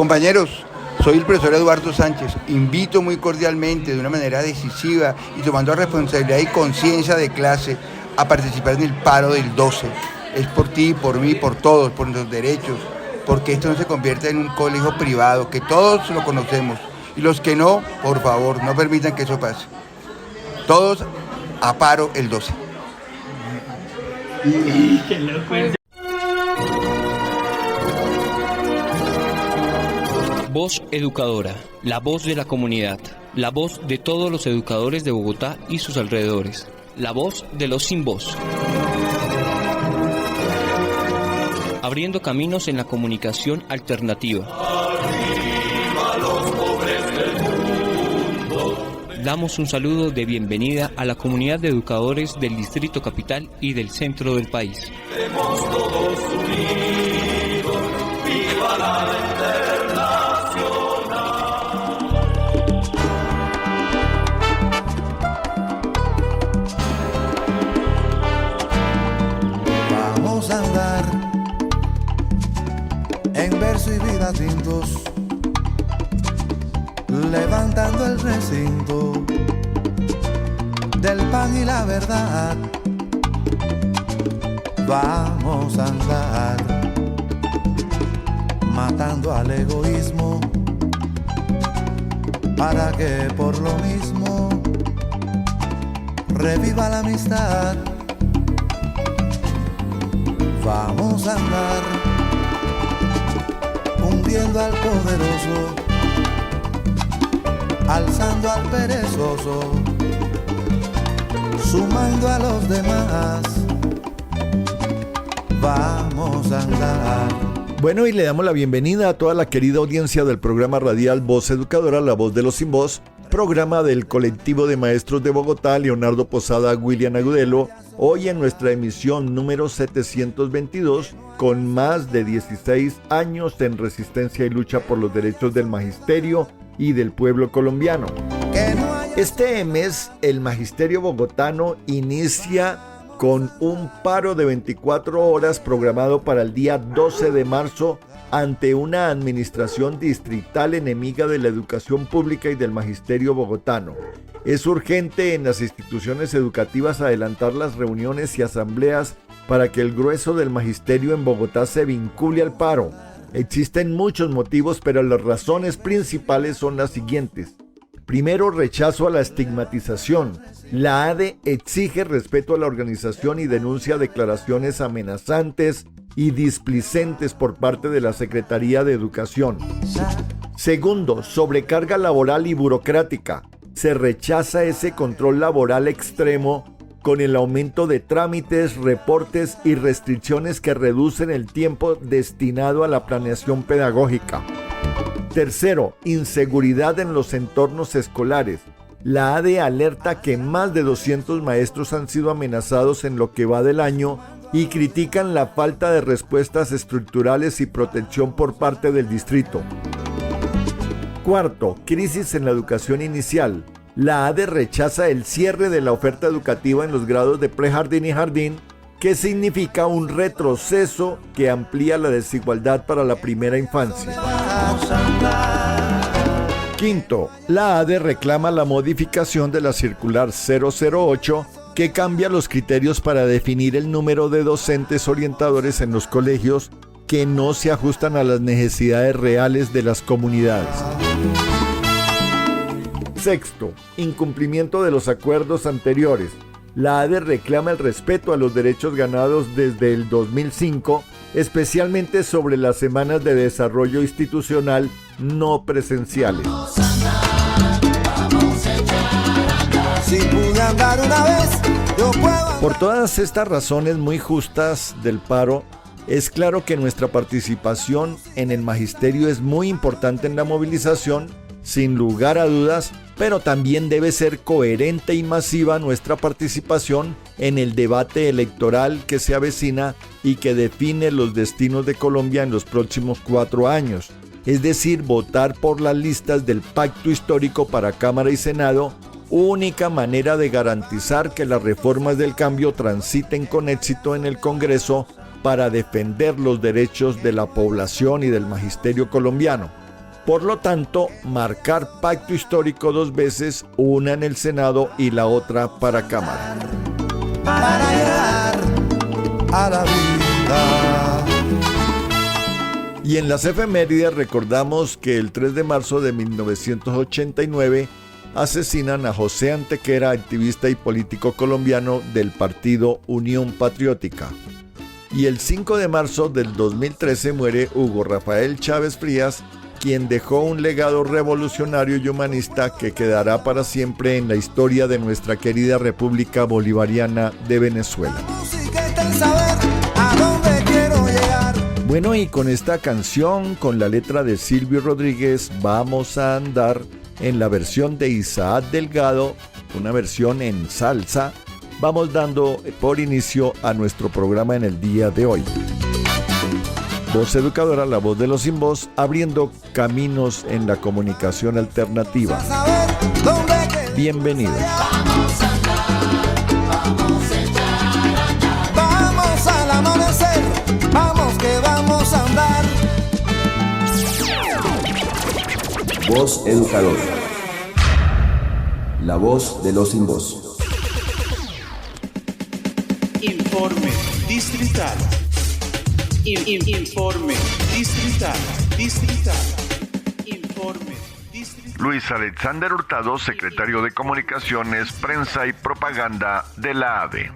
Compañeros, soy el profesor Eduardo Sánchez. Invito muy cordialmente, de una manera decisiva y tomando responsabilidad y conciencia de clase, a participar en el paro del 12. Es por ti, por mí, por todos, por nuestros derechos, porque esto no se convierta en un colegio privado, que todos lo conocemos. Y los que no, por favor, no permitan que eso pase. Todos a paro el 12. Voz Educadora, la voz de la comunidad, la voz de todos los educadores de Bogotá y sus alrededores, la voz de los sin voz. Abriendo caminos en la comunicación alternativa. Damos un saludo de bienvenida a la comunidad de educadores del Distrito Capital y del centro del país. Estemos todos unidos, viva la Vamos a andar en verso y vida tintos, levantando el recinto del pan y la verdad. Vamos a andar matando al egoísmo para que por lo mismo reviva la amistad. Vamos a andar hundiendo al poderoso, alzando al perezoso, sumando a los demás. Vamos a andar. Bueno, y le damos la bienvenida a toda la querida audiencia del programa radial Voz Educadora, la voz de los sin voz, programa del colectivo de maestros de Bogotá, Leonardo Posada, William Agudelo, hoy en nuestra emisión número 722, con más de 16 años en resistencia y lucha por los derechos del magisterio y del pueblo colombiano. Este mes, el magisterio bogotano inicia con un paro de 24 horas programado para el día 12 de marzo ante una administración distrital enemiga de la educación pública y del magisterio bogotano. Es urgente en las instituciones educativas adelantar las reuniones y asambleas para que el grueso del magisterio en Bogotá se vincule al paro. Existen muchos motivos, pero las razones principales son las siguientes. Primero, rechazo a la estigmatización. La ADE exige respeto a la organización y denuncia declaraciones amenazantes y displicentes por parte de la Secretaría de Educación. Segundo, sobrecarga laboral y burocrática. Se rechaza ese control laboral extremo con el aumento de trámites, reportes y restricciones que reducen el tiempo destinado a la planeación pedagógica. Tercero, inseguridad en los entornos escolares. La ADE alerta que más de 200 maestros han sido amenazados en lo que va del año y critican la falta de respuestas estructurales y protección por parte del distrito. Cuarto, crisis en la educación inicial. La ADE rechaza el cierre de la oferta educativa en los grados de prejardín y jardín, que significa un retroceso que amplía la desigualdad para la primera infancia. Quinto, la ADE reclama la modificación de la circular 008 que cambia los criterios para definir el número de docentes orientadores en los colegios que no se ajustan a las necesidades reales de las comunidades. Sexto, incumplimiento de los acuerdos anteriores. La ADE reclama el respeto a los derechos ganados desde el 2005, especialmente sobre las semanas de desarrollo institucional no presenciales. Por todas estas razones muy justas del paro, es claro que nuestra participación en el magisterio es muy importante en la movilización, sin lugar a dudas, pero también debe ser coherente y masiva nuestra participación en el debate electoral que se avecina y que define los destinos de Colombia en los próximos 4 años. Es decir, votar por las listas del Pacto Histórico para Cámara y Senado, única manera de garantizar que las reformas del cambio transiten con éxito en el Congreso para defender los derechos de la población y del magisterio colombiano. Por lo tanto, marcar pacto histórico 2 veces, una en el Senado y la otra para Cámara. Para llegar a la vida. Y en las efemérides recordamos que el 3 de marzo de 1989 asesinan a José Antequera, activista y político colombiano del partido Unión Patriótica. Y el 5 de marzo del 2013 muere Hugo Rafael Chávez Frías, quien dejó un legado revolucionario y humanista que quedará para siempre en la historia de nuestra querida República Bolivariana de Venezuela. Bueno, y con esta canción, con la letra de Silvio Rodríguez, Vamos a andar, en la versión de Isaac Delgado, una versión en salsa, vamos dando por inicio a nuestro programa en el día de hoy. Voz Educadora, la voz de los sin voz, abriendo caminos en la comunicación alternativa. Bienvenidos. Vamos al amanecer, vamos que vamos a andar. Voz Educadora, la voz de los sin voz. Informe distrital. Informe distrital. Informe distrital. Luis Alexander Hurtado, secretario de Comunicaciones, Prensa y Propaganda de la ADE.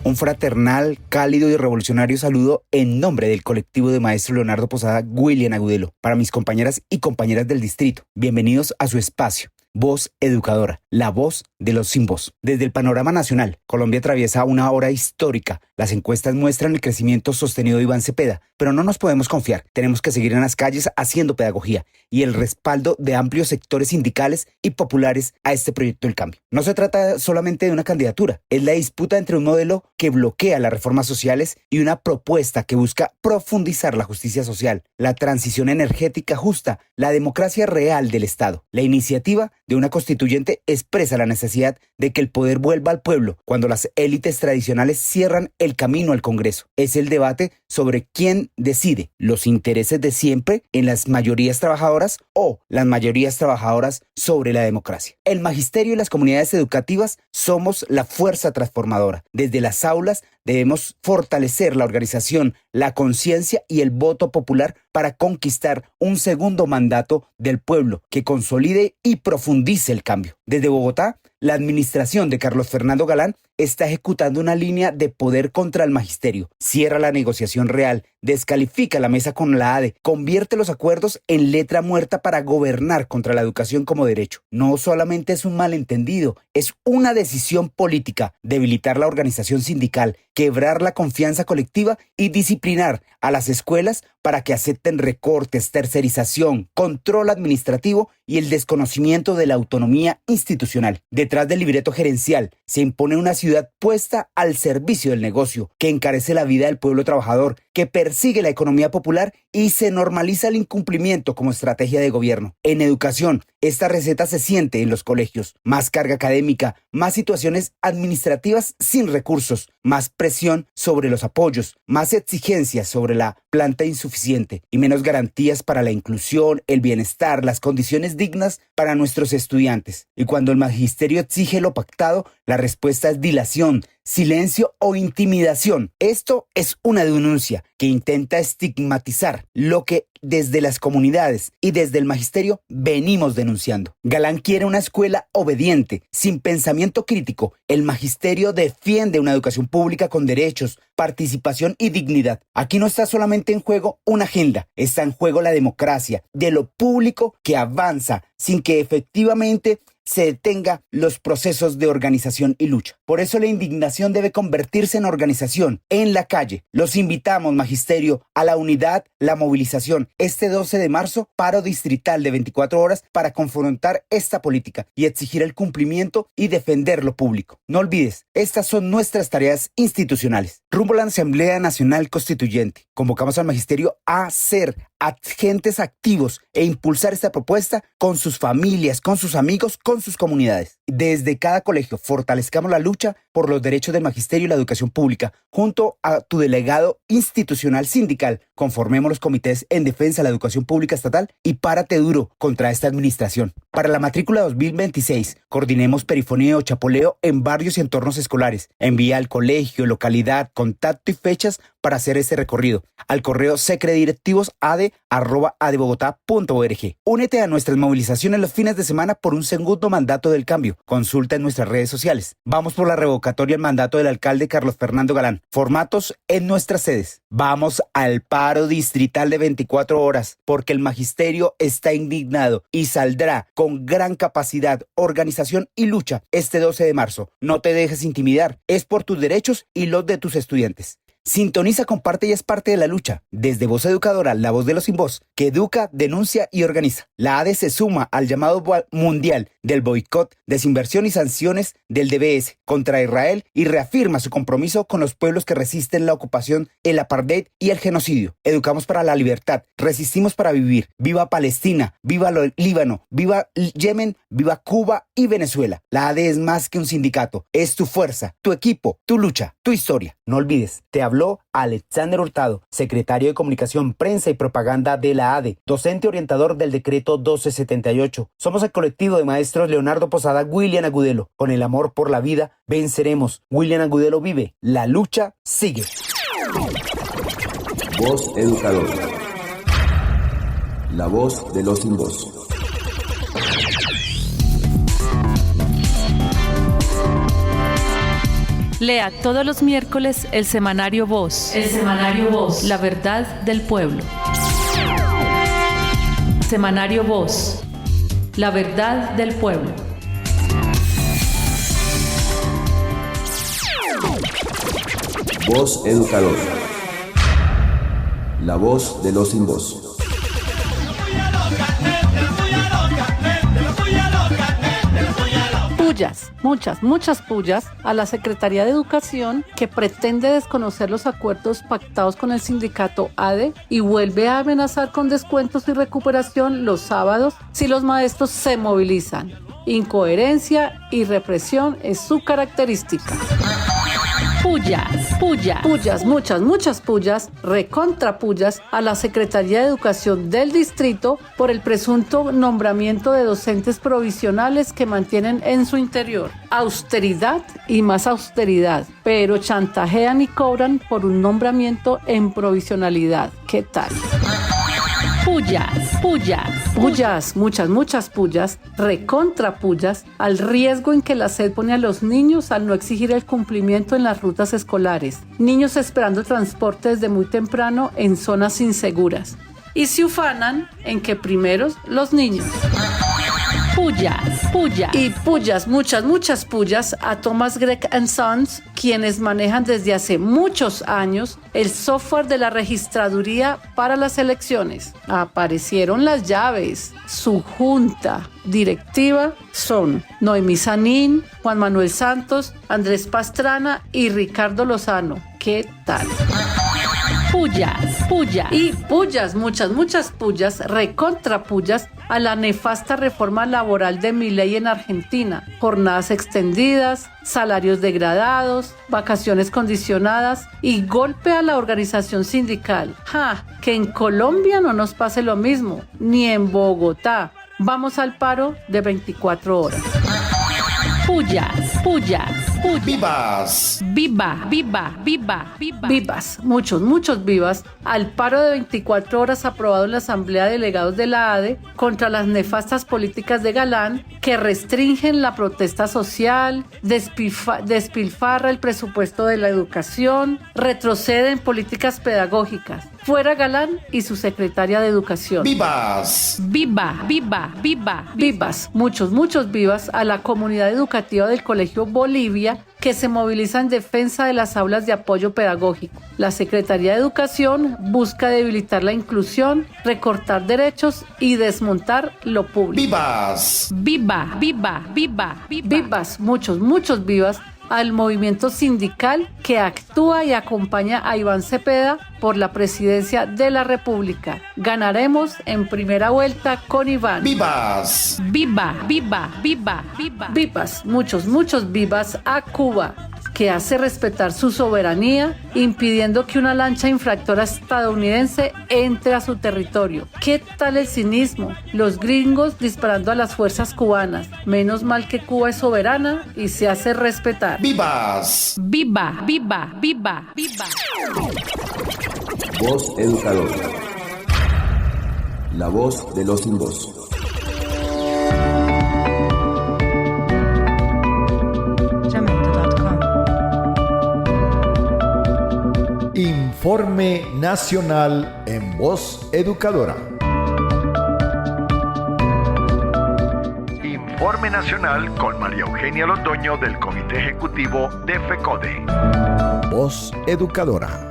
Un fraternal, cálido y revolucionario saludo en nombre del colectivo de maestro Leonardo Posada, William Agudelo, para mis compañeras y compañeras del distrito. Bienvenidos a su espacio. Voz Educadora, la voz de los sin voz. Desde el panorama nacional, Colombia atraviesa una hora histórica. Las encuestas muestran el crecimiento sostenido de Iván Cepeda, pero no nos podemos confiar. Tenemos que seguir en las calles haciendo pedagogía y el respaldo de amplios sectores sindicales y populares a este proyecto del cambio. No se trata solamente de una candidatura, es la disputa entre un modelo que bloquea las reformas sociales y una propuesta que busca profundizar la justicia social, la transición energética justa, la democracia real del Estado. La iniciativa de una constituyente expresa la necesidad de que el poder vuelva al pueblo cuando las élites tradicionales cierran el camino al Congreso. Es el debate sobre quién decide, los intereses de siempre en las mayorías trabajadoras o las mayorías trabajadoras sobre la democracia. El magisterio y las comunidades educativas somos la fuerza transformadora. Desde las aulas debemos fortalecer la organización, la conciencia y el voto popular para conquistar un segundo mandato del pueblo que consolide y profundice el cambio. Desde Bogotá, la administración de Carlos Fernando Galán está ejecutando una línea de poder contra el magisterio. Cierra la negociación real, descalifica la mesa con la ADE, convierte los acuerdos en letra muerta para gobernar contra la educación como derecho. No solamente es un malentendido, es una decisión política, debilitar la organización sindical, quebrar la confianza colectiva y disciplinar a las escuelas para que acepten recortes, tercerización, control administrativo y el desconocimiento de la autonomía institucional. Detrás del libreto gerencial se impone una ciudad puesta al servicio del negocio, que encarece la vida del pueblo trabajador, que persigue la economía popular y se normaliza el incumplimiento como estrategia de gobierno. En educación, esta receta se siente en los colegios. Más carga académica, más situaciones administrativas sin recursos, más presión sobre los apoyos, más exigencias sobre la planta insuficiente y menos garantías para la inclusión, el bienestar, las condiciones dignas para nuestros estudiantes. Y cuando el magisterio exige lo pactado, la respuesta es dilación, silencio o intimidación. Esto es una denuncia que intenta estigmatizar lo que desde las comunidades y desde el magisterio venimos denunciando. Galán quiere una escuela obediente, sin pensamiento crítico. El magisterio defiende una educación pública con derechos, participación y dignidad. Aquí no está solamente en juego una agenda, está en juego la democracia, de lo público que avanza sin que efectivamente se detenga los procesos de organización y lucha. Por eso la indignación debe convertirse en organización, en la calle. Los invitamos, magisterio, a la unidad, la movilización. Este 12 de marzo, paro distrital de 24 horas para confrontar esta política y exigir el cumplimiento y defender lo público. No olvides, estas son nuestras tareas institucionales. Rumbo a la Asamblea Nacional Constituyente. Convocamos al magisterio a ser, agentes activos e impulsar esta propuesta con sus familias, con sus amigos, con sus comunidades. Desde cada colegio fortalezcamos la lucha por los derechos del magisterio y la educación pública. Junto a tu delegado institucional sindical, conformemos los comités en defensa de la educación pública estatal y párate duro contra esta administración. Para la matrícula 2026, coordinemos perifoneo o chapoleo en barrios y entornos escolares. Envía al colegio, localidad, contacto y fechas para hacer este recorrido al correo secredirectivos@adebogotá.org. Únete a nuestras movilizaciones los fines de semana por un segundo mandato del cambio. Consulta en nuestras redes sociales. Vamos por la revocatoria del mandato del alcalde Carlos Fernando Galán. Formatos en nuestras sedes. Vamos al paro distrital de 24 horas porque el magisterio está indignado y saldrá con gran capacidad, organización y lucha este 12 de marzo. No te dejes intimidar. Es por tus derechos y los de tus estudiantes. Sintoniza, comparte y es parte de la lucha. Desde Voz Educadora, la voz de los sin voz, que educa, denuncia y organiza. La ADE se suma al llamado mundial del boicot, desinversión y sanciones del DBS contra Israel y reafirma su compromiso con los pueblos que resisten la ocupación, el apartheid y el genocidio. Educamos para la libertad, resistimos para vivir. Viva Palestina, viva Líbano, viva Yemen, viva Cuba y Venezuela. La ADE es más que un sindicato, es tu fuerza, tu equipo, tu lucha, tu historia. No olvides, te habló Alexander Hurtado, secretario de Comunicación, Prensa y Propaganda de la ADE, docente orientador del decreto 1278. Somos el colectivo de maestros Leonardo Posada, William Agudelo. Con el amor por la vida, venceremos. William Agudelo vive. La lucha sigue. Voz Educadora. La voz de los sin voz. Lea todos los miércoles el semanario Voz. El semanario Voz. La verdad del pueblo. Semanario Voz. La verdad del pueblo. Voz Educadora. La voz de los sin voz. Pullas, muchas pullas a la Secretaría de Educación, que pretende desconocer los acuerdos pactados con el sindicato ADE y vuelve a amenazar con descuentos y recuperación los sábados si los maestros se movilizan. Incoherencia y represión es su característica. Pullas, muchas pullas, recontrapullas a la Secretaría de Educación del Distrito por el presunto nombramiento de docentes provisionales que mantienen en su interior austeridad y más austeridad, pero chantajean y cobran por un nombramiento en provisionalidad. ¿Qué tal? Pullas, muchas pullas, recontrapullas, al riesgo en que la SED pone a los niños al no exigir el cumplimiento en las rutas escolares. Niños esperando transporte desde muy temprano en zonas inseguras. Y se ufanan en que primeros los niños. Pullas, muchas pullas a Thomas Gregg & Sons, quienes manejan desde hace muchos años el software de la registraduría para las elecciones. Aparecieron las llaves. Su junta directiva son Noemí Sanín, Juan Manuel Santos, Andrés Pastrana y Ricardo Lozano. ¿Qué tal? Pullas, muchas pullas, recontrapullas a la nefasta reforma laboral de Milei en Argentina. Jornadas extendidas, salarios degradados, vacaciones condicionadas y golpe a la organización sindical. Que en Colombia no nos pase lo mismo, ni en Bogotá. Vamos al paro de 24 horas. Pullas. Vivas. Vivas, muchos vivas al paro de 24 horas aprobado en la Asamblea de Delegados de la ADE contra las nefastas políticas de Galán que restringen la protesta social, despilfarra el presupuesto de la educación, retrocede en políticas pedagógicas. Fuera Galán y su secretaria de Educación. Vivas, muchos vivas a la comunidad educativa del Colegio Bolivia que se moviliza en defensa de las aulas de apoyo pedagógico. La Secretaría de Educación busca debilitar la inclusión, recortar derechos y desmontar lo público. Vivas, muchos vivas al movimiento sindical que actúa y acompaña a Iván Cepeda por la presidencia de la República. Ganaremos en primera vuelta con Iván. ¡Vivas! Viva, viva, viva, viva. Vivas, muchos vivas a Cuba, que hace respetar su soberanía, impidiendo que una lancha infractora estadounidense entre a su territorio. ¿Qué tal el cinismo? Los gringos disparando a las fuerzas cubanas. Menos mal que Cuba es soberana y se hace respetar. ¡Vivas! Viva, viva, viva, viva. Voz educadora. La voz de los sin voz. Informe Nacional en Voz Educadora. Informe Nacional con María Eugenia Londoño del Comité Ejecutivo de FECODE. Voz Educadora.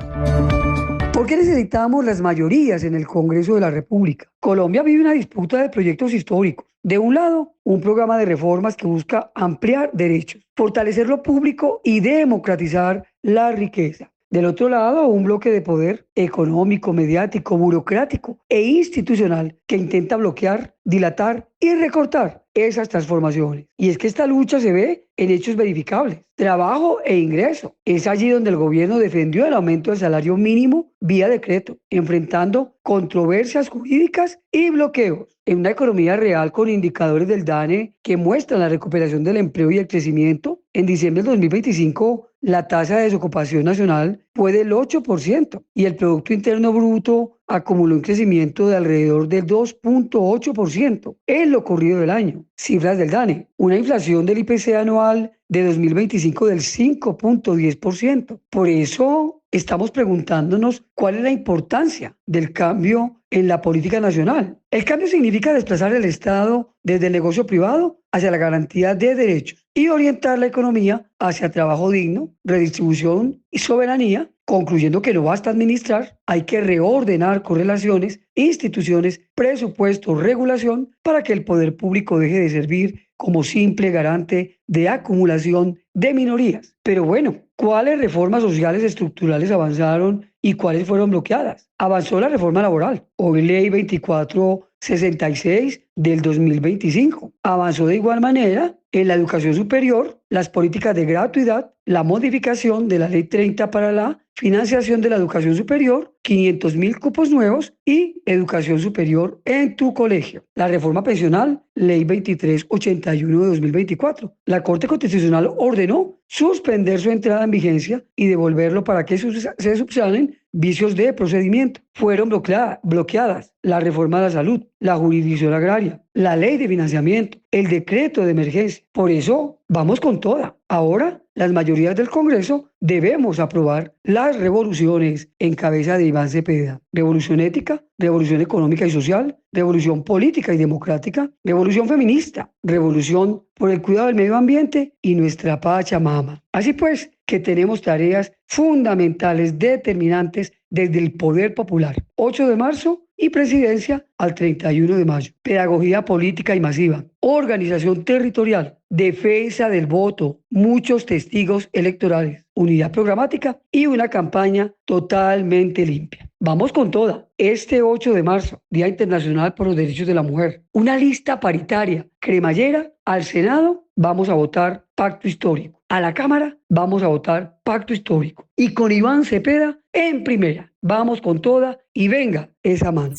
¿Por qué necesitamos las mayorías en el Congreso de la República? Colombia vive una disputa de proyectos históricos. De un lado, un programa de reformas que busca ampliar derechos, fortalecer lo público y democratizar la riqueza. Del otro lado, un bloque de poder económico, mediático, burocrático e institucional que intenta bloquear, dilatar y recortar esas transformaciones. Y es que esta lucha se ve en hechos verificables: trabajo e ingreso. Es allí donde el gobierno defendió el aumento del salario mínimo vía decreto, enfrentando controversias jurídicas y bloqueos. En una economía real con indicadores del DANE que muestran la recuperación del empleo y el crecimiento, en diciembre del 2025 la tasa de desocupación nacional fue del 8% y el Producto Interno Bruto acumuló un crecimiento de alrededor del 2.8% en lo corrido del año. Cifras del DANE: una inflación del IPC anual de 2025 del 5.10%. Por eso estamos preguntándonos cuál es la importancia del cambio en la política nacional. El cambio significa desplazar el Estado desde el negocio privado hacia la garantía de derechos y orientar la economía hacia trabajo digno, redistribución y soberanía, concluyendo que no basta administrar, hay que reordenar correlaciones, instituciones, presupuestos, regulación, para que el poder público deje de servir como simple garante de acumulación de minorías. Pero bueno, ¿cuáles reformas sociales estructurales avanzaron y cuáles fueron bloqueadas? Avanzó la reforma laboral, hoy Ley 2466 del 2025. Avanzó de igual manera en la educación superior, las políticas de gratuidad, la modificación de la Ley 30 para la financiación de la educación superior, 500.000 cupos nuevos y educación superior en tu colegio. La reforma pensional, Ley 2381 de 2024. La Corte Constitucional ordenó suspender su entrada en vigencia y devolverlo para que se subsanen vicios de procedimiento. Fueron bloqueadas la reforma de la salud, la jurisdicción agraria, la ley de financiamiento, el decreto de emergencia. Por eso vamos con toda. Ahora, las mayorías del Congreso debemos aprobar las revoluciones en cabeza de Iván Cepeda. Revolución ética, revolución económica y social, revolución política y democrática, revolución feminista, revolución por el cuidado del medio ambiente y nuestra Pachamama. Así pues, que tenemos tareas fundamentales, determinantes desde el poder popular. 8 de marzo y presidencia al 31 de mayo. Pedagogía política y masiva, organización territorial, defensa del voto, muchos testigos electorales, unidad programática y una campaña totalmente limpia. Vamos con toda. Este 8 de marzo, Día Internacional por los Derechos de la Mujer, una lista paritaria, cremallera. Al Senado vamos a votar pacto histórico. A la Cámara vamos a votar pacto histórico. Y con Iván Cepeda en primera. Vamos con toda y venga esa mano.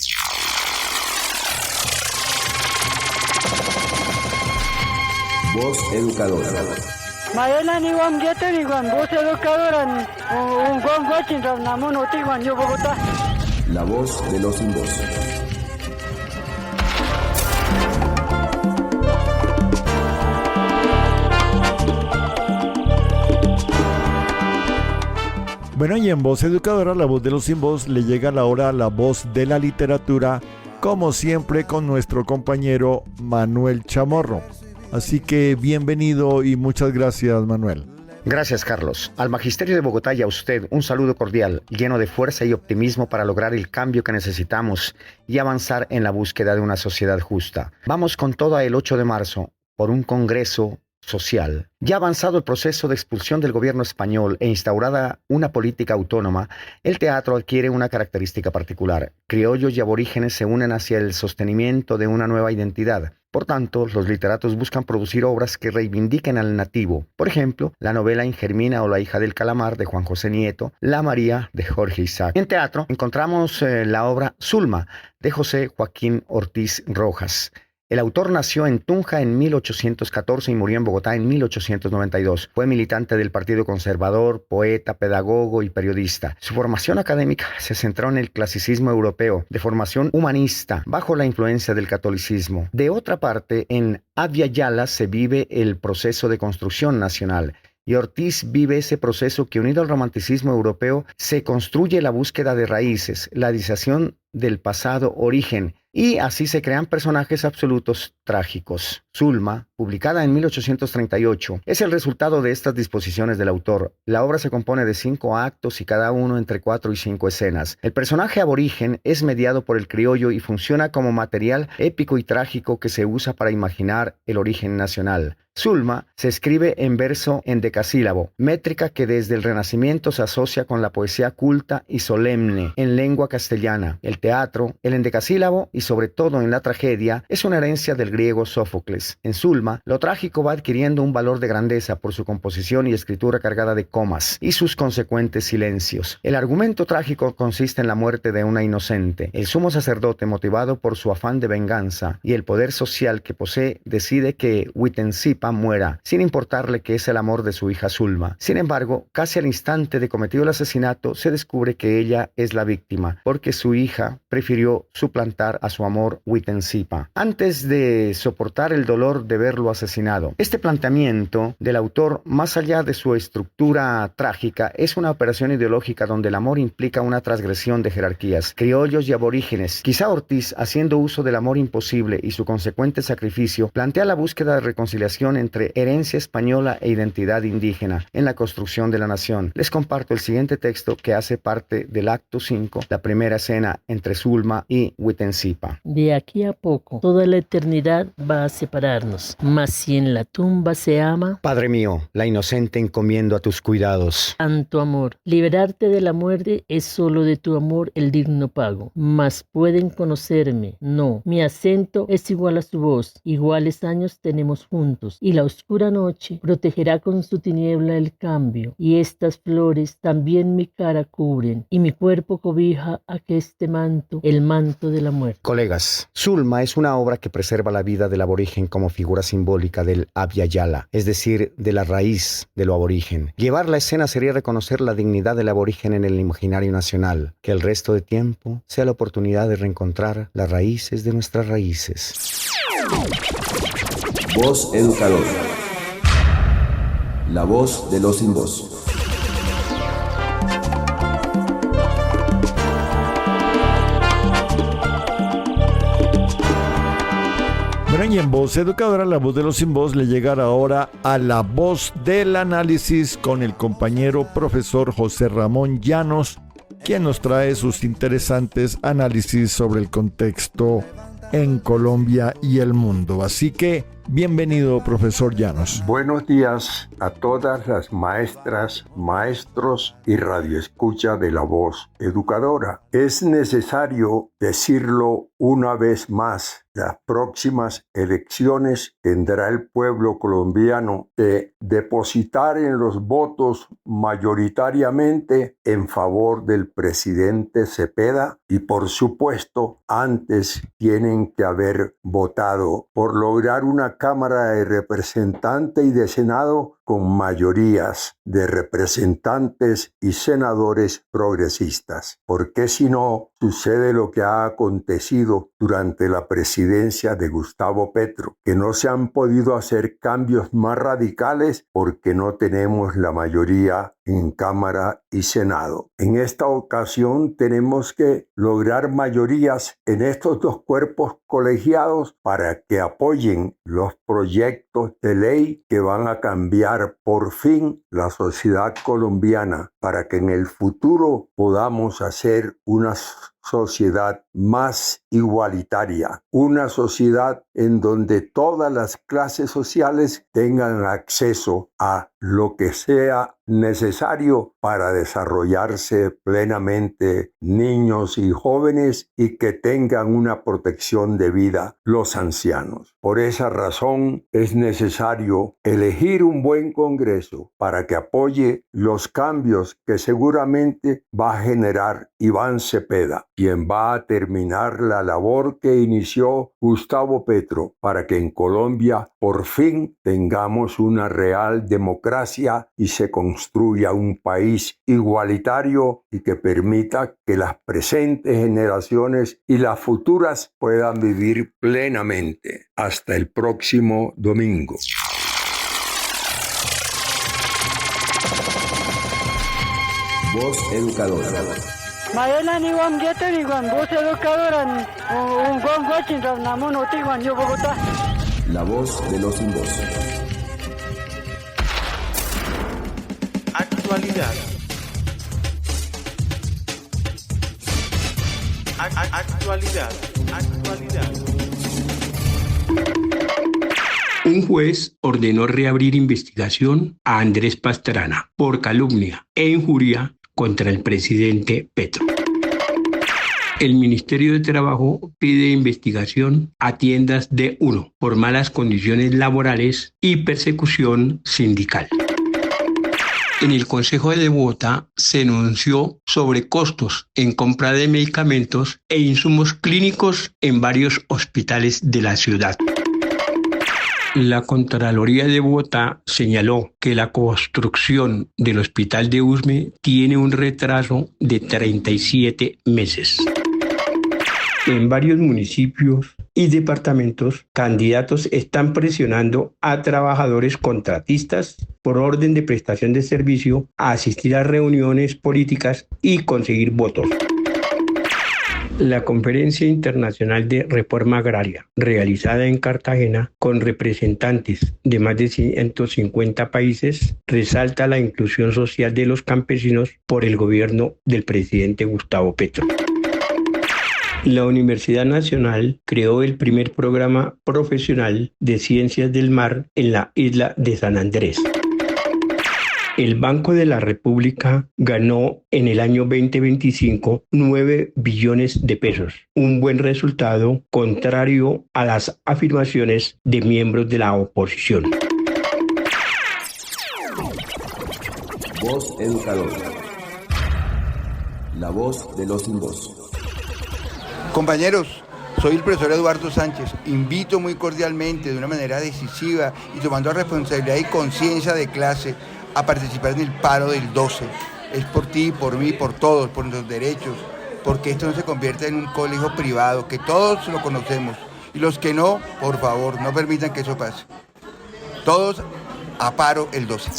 Voz educadora. Mayolan Iván Getter Iván, voz educadora, un Juan Washington, Namón Otigua, yo Bogotá. La voz de los sin voz. Bueno, y en Voz Educadora, la voz de los sin voz, le llega la hora a la voz de la literatura, como siempre con nuestro compañero Manuel Chamorro. Así que bienvenido y muchas gracias, Manuel. Gracias, Carlos. Al Magisterio de Bogotá y a usted, un saludo cordial, lleno de fuerza y optimismo para lograr el cambio que necesitamos y avanzar en la búsqueda de una sociedad justa. Vamos con todo el 8 de marzo por un Congreso social. Ya avanzado el proceso de expulsión del gobierno español e instaurada una política autónoma, el teatro adquiere una característica particular. Criollos y aborígenes se unen hacia el sostenimiento de una nueva identidad. Por tanto, los literatos buscan producir obras que reivindiquen al nativo. Por ejemplo, la novela Ingermina o La hija del calamar de Juan José Nieto, La María de Jorge Isaac. En teatro encontramos la obra Zulma de José Joaquín Ortiz Rojas. El autor nació en Tunja en 1814 y murió en Bogotá en 1892. Fue militante del Partido Conservador, poeta, pedagogo y periodista. Su formación académica se centró en el clasicismo europeo, de formación humanista, bajo la influencia del catolicismo. De otra parte, en Abya Yala se vive el proceso de construcción nacional. Y Ortiz vive ese proceso que, unido al romanticismo europeo, se construye la búsqueda de raíces, la idealización del pasado origen, y así se crean personajes absolutos trágicos. Zulma, publicada en 1838, es el resultado de estas disposiciones del autor. La obra se compone de 5 actos y cada uno entre 4 y 5 escenas. El personaje aborigen es mediado por el criollo y funciona como material épico y trágico que se usa para imaginar el origen nacional. Zulma se escribe en verso endecasílabo, métrica que desde el Renacimiento se asocia con la poesía culta y solemne en lengua castellana. El teatro, el endecasílabo y sobre todo en la tragedia es una herencia del griego Sófocles. En Zulma, lo trágico va adquiriendo un valor de grandeza por su composición y escritura cargada de comas y sus consecuentes silencios. El argumento trágico consiste en la muerte de una inocente. El sumo sacerdote, motivado por su afán de venganza y el poder social que posee, decide que Huitensipa muera, sin importarle que es el amor de su hija Zulma. Sin embargo, casi al instante de cometido el asesinato, se descubre que ella es la víctima, porque su hija prefirió suplantar a su amor Huitensipa, antes de soportar el dolor de verlo asesinado. Este planteamiento del autor, más allá de su estructura trágica, es una operación ideológica donde el amor implica una transgresión de jerarquías. Criollos y aborígenes. Quizá Ortiz, haciendo uso del amor imposible y su consecuente sacrificio, plantea la búsqueda de reconciliación entre herencia española e identidad indígena en la construcción de la nación. Les comparto el siguiente texto que hace parte del acto 5, la primera escena entre Zulma y Huitensipa. De aquí a poco, toda la eternidad va a separarnos, mas si en la tumba se ama, Padre mío, la inocente encomiendo a tus cuidados. Tanto amor, liberarte de la muerte es solo de tu amor el digno pago, mas pueden conocerme, no, mi acento es igual a su voz, iguales años tenemos juntos, y la oscura noche protegerá con su tiniebla el cambio, y estas flores también mi cara cubren, y mi cuerpo cobija aqueste manto, el manto de la muerte. Colegas, Zulma es una obra que preserva la vida del aborigen como figura simbólica del Abya Yala, es decir, de la raíz de lo aborigen. Llevar la escena sería reconocer la dignidad del aborigen en el imaginario nacional, que el resto de tiempo sea la oportunidad de reencontrar las raíces de nuestras raíces. Voz educadora. La voz de los sin voz. Bueno, y en Voz Educadora, la voz de los sin voz, le llegará ahora a la voz del análisis con el compañero profesor José Ramón Llanos, quien nos trae sus interesantes análisis sobre el contexto en Colombia y el mundo. Así que, bienvenido, profesor Llanos. Buenos días a todas las maestras, maestros y radioescucha de la voz educadora. Es necesario decirlo una vez más. Las próximas elecciones tendrá el pueblo colombiano que depositar en los votos mayoritariamente en favor del presidente Cepeda y, por supuesto, antes tienen que haber votado por lograr una Cámara de Representantes y de Senado con mayorías de representantes y senadores progresistas. Porque si no, sucede lo que ha acontecido durante la presidencia de Gustavo Petro, que no se han podido hacer cambios más radicales porque no tenemos la mayoría en Cámara y Senado. En esta ocasión tenemos que lograr mayorías en estos dos cuerpos colegiados para que apoyen los proyectos de ley que van a cambiar por fin la sociedad colombiana, para que en el futuro podamos hacer una sociedad más igualitaria, una sociedad en donde todas las clases sociales tengan acceso a lo que sea necesario para desarrollarse plenamente niños y jóvenes y que tengan una protección de vida los ancianos. Por esa razón es necesario elegir un buen Congreso para que apoye los cambios que seguramente va a generar Iván Cepeda, quien va a terminar la labor que inició Gustavo Petro para que en Colombia por fin tengamos una real democracia y se construya un país igualitario y que permita que las presentes generaciones y las futuras puedan vivir plenamente. Hasta el próximo domingo. Voz Educadora. Maela ni wam gete ni wam voz educadora un gon guachin namo noti wan yo Bogotá. La voz de los sin voz. Actualidad. Actualidad. Un juez ordenó reabrir investigación a Andrés Pastrana por calumnia e injuria contra el presidente Petro. El Ministerio de Trabajo pide investigación a tiendas de Uno por malas condiciones laborales y persecución sindical. En el Consejo de Bogotá se denunció sobre costos en compra de medicamentos e insumos clínicos en varios hospitales de la ciudad. La Contraloría de Bogotá señaló que la construcción del hospital de Usme tiene un retraso de 37 meses. En varios municipios y departamentos, candidatos están presionando a trabajadores contratistas por orden de prestación de servicio a asistir a reuniones políticas y conseguir votos. La Conferencia Internacional de Reforma Agraria, realizada en Cartagena con representantes de más de 150 países, resalta la inclusión social de los campesinos por el gobierno del presidente Gustavo Petro. La Universidad Nacional creó el primer programa profesional de ciencias del mar en la isla de San Andrés. El Banco de la República ganó en el año 2025 9 billones de pesos, un buen resultado contrario a las afirmaciones de miembros de la oposición. Voz Educadora. La voz de los sin voz. Compañeros, soy el profesor Eduardo Sánchez. Invito muy cordialmente, de una manera decisiva y tomando responsabilidad y conciencia de clase, a participar en el paro del 12. Es por ti, por mí, por todos, por nuestros derechos, porque esto no se convierta en un colegio privado, que todos lo conocemos. Y los que no, por favor, no permitan que eso pase. Todos a paro el 12.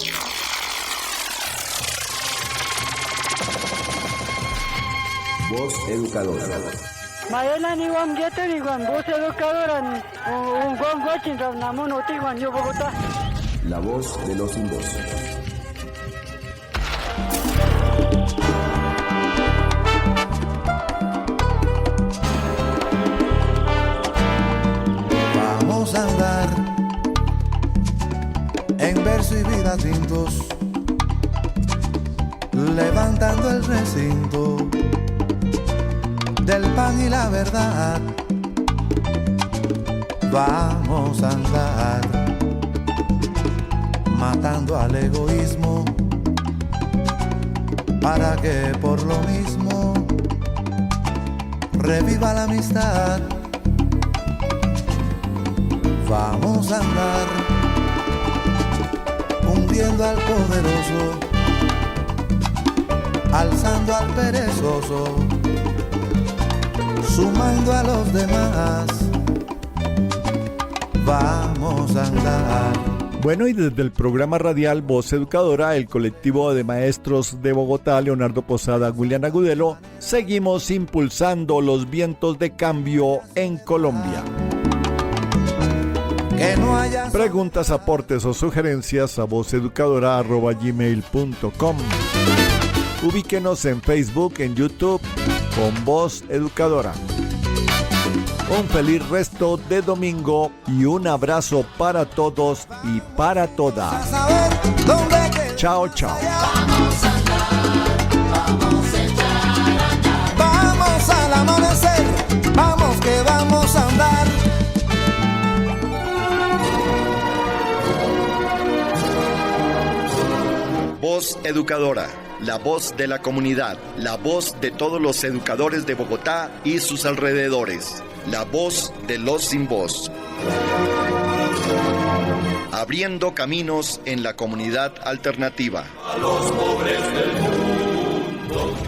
Voz Educadora. Maela ni wam gete ni wam voz educadora un gon guachin namo noti wan yo Bogotá. La voz de los sin voz. Vamos a andar en verso y vida tintos, levantando el recinto del pan y la verdad. Vamos a andar matando al egoísmo para que por lo mismo reviva la amistad. Vamos a andar hundiendo al poderoso, alzando al perezoso, sumando a los demás. Vamos a andar. Bueno, y desde el programa radial Voz Educadora, el colectivo de maestros de Bogotá, Leonardo Posada, William Agudelo, seguimos impulsando los vientos de cambio en Colombia. Que no haya... Preguntas, aportes o sugerencias a vozeducadora@gmail.com. Ubíquenos en Facebook, en YouTube, con Voz Educadora. Un feliz resto de domingo y un abrazo para todos y para todas. Chao, chao. Vamos al amanecer, vamos que vamos a andar. Voz Educadora, la voz de la comunidad, la voz de todos los educadores de Bogotá y sus alrededores, la voz de los sin voz. Abriendo caminos en la comunidad alternativa. A los pobres del mundo.